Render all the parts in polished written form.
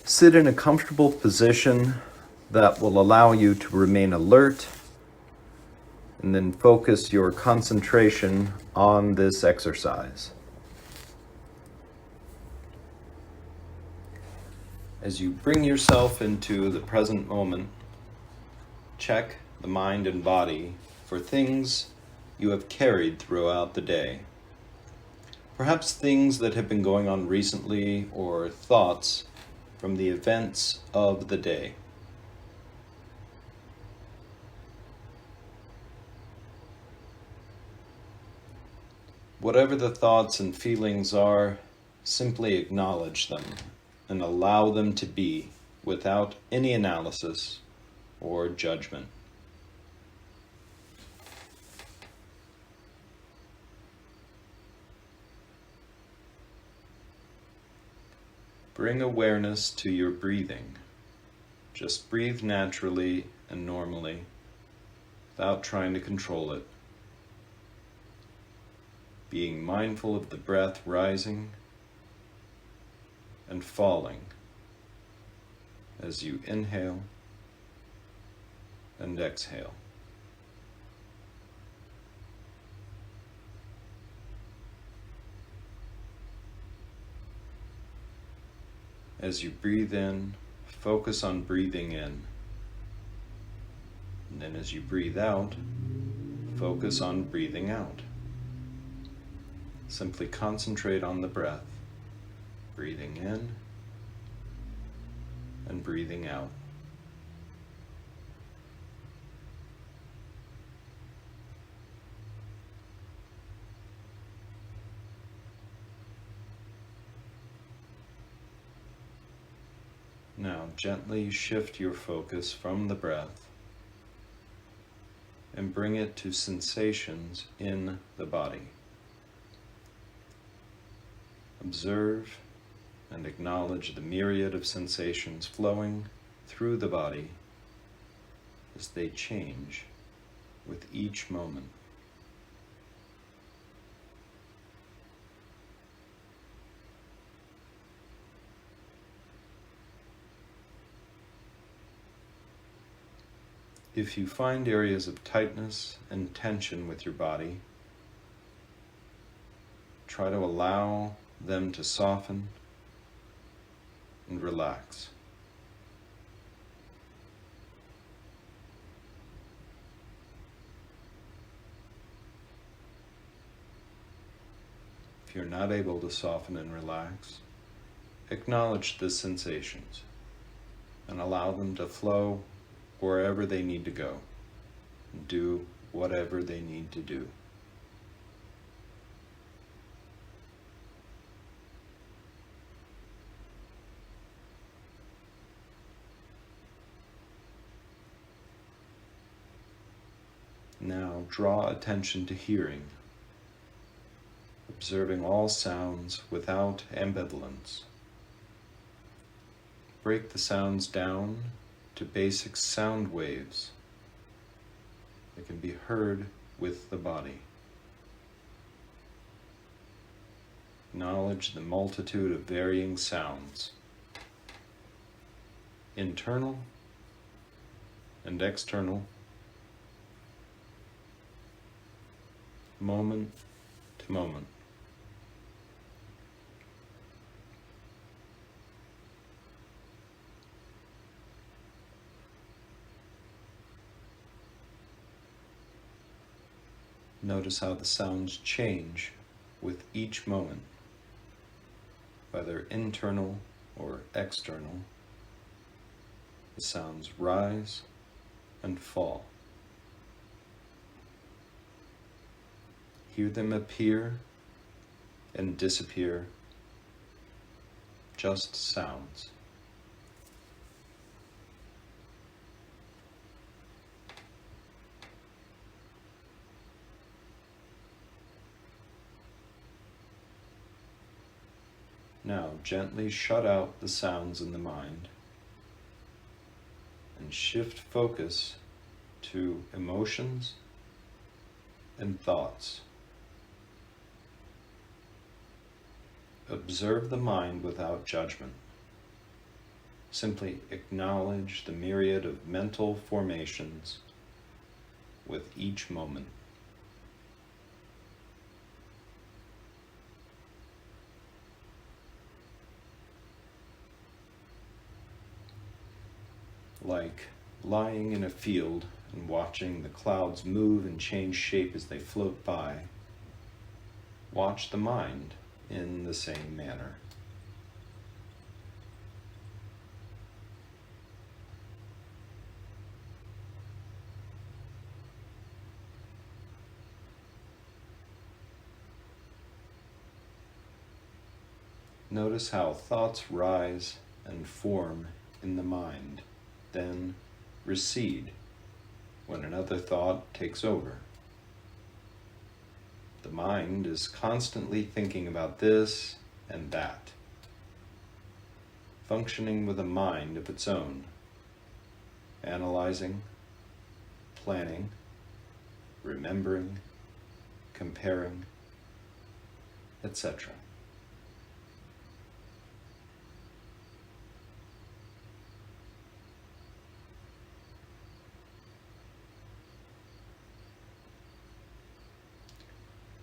Sit in a comfortable position that will allow you to remain alert, and then focus your concentration on this exercise. As you bring yourself into the present moment, check the mind and body for things you have carried throughout the day. Perhaps things that have been going on recently or thoughts from the events of the day. Whatever the thoughts and feelings are, simply acknowledge them and allow them to be without any analysis or judgment. Bring awareness to your breathing. Just breathe naturally and normally without trying to control it. Being mindful of the breath rising and falling as you inhale and exhale. As you breathe in, focus on breathing in. And then as you breathe out, focus on breathing out. Simply concentrate on the breath, breathing in and breathing out. Now gently shift your focus from the breath and bring it to sensations in the body. Observe and acknowledge the myriad of sensations flowing through the body as they change with each moment. If you find areas of tightness and tension with your body, try to allow them to soften and relax. If you're not able to soften and relax, acknowledge the sensations and allow them to flow wherever they need to go, and do whatever they need to do. Now draw attention to hearing, observing all sounds without ambivalence. Break the sounds down to basic sound waves that can be heard with the body. Acknowledge the multitude of varying sounds, internal and external, moment to moment. Notice how the sounds change with each moment, whether internal or external. The sounds rise and fall. Hear them appear and disappear, just sounds. Now gently shut out the sounds in the mind and shift focus to emotions and thoughts. Observe the mind without judgment. Simply acknowledge the myriad of mental formations with each moment. Like lying in a field and watching the clouds move and change shape as they float by, watch the mind in the same manner. Notice how thoughts rise and form in the mind, then recede when another thought takes over. The mind is constantly thinking about this and that, functioning with a mind of its own, analyzing, planning, remembering, comparing, etc.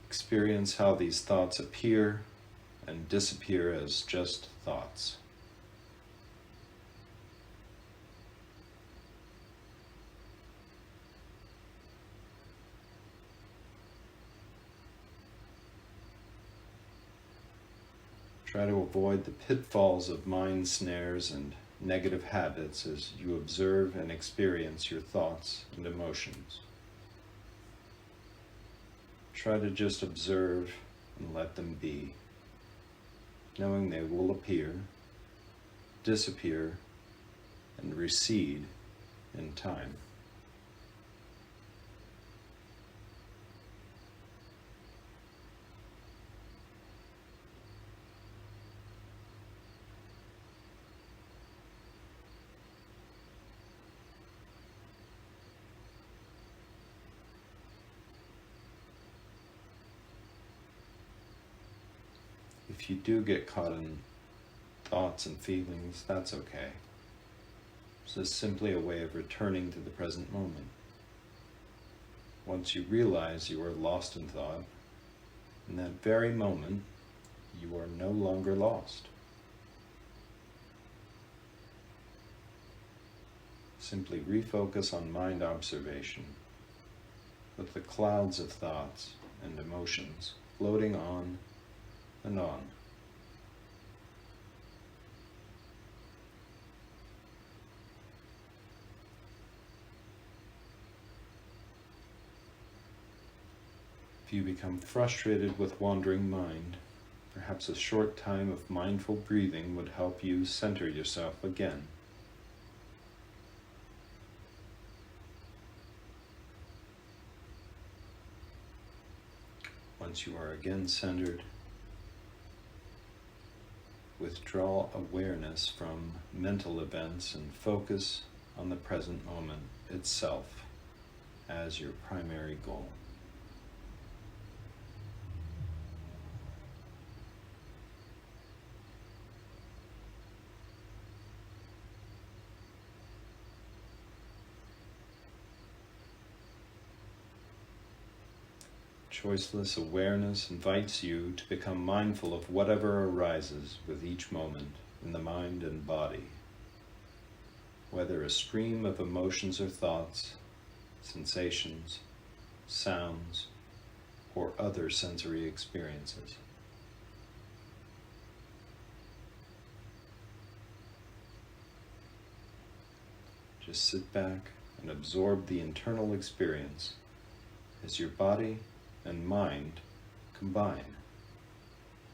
Experience how these thoughts appear and disappear as just thoughts. Try to avoid the pitfalls of mind snares and negative habits as you observe and experience your thoughts and emotions. Try to just observe and let them be, knowing they will appear, disappear, and recede in time. If you do get caught in thoughts and feelings, that's okay. It's just simply a way of returning to the present moment. Once you realize you are lost in thought, in that very moment, you are no longer lost. Simply refocus on mind observation with the clouds of thoughts and emotions floating on and on. If you become frustrated with wandering mind, perhaps a short time of mindful breathing would help you center yourself again. Once you are again centered, withdraw awareness from mental events and focus on the present moment itself as your primary goal. Choiceless awareness invites you to become mindful of whatever arises with each moment in the mind and body, whether a stream of emotions or thoughts, sensations, sounds, or other sensory experiences. Just sit back and absorb the internal experience as your body and mind combine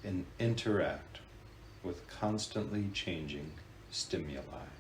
and interact with constantly changing stimuli.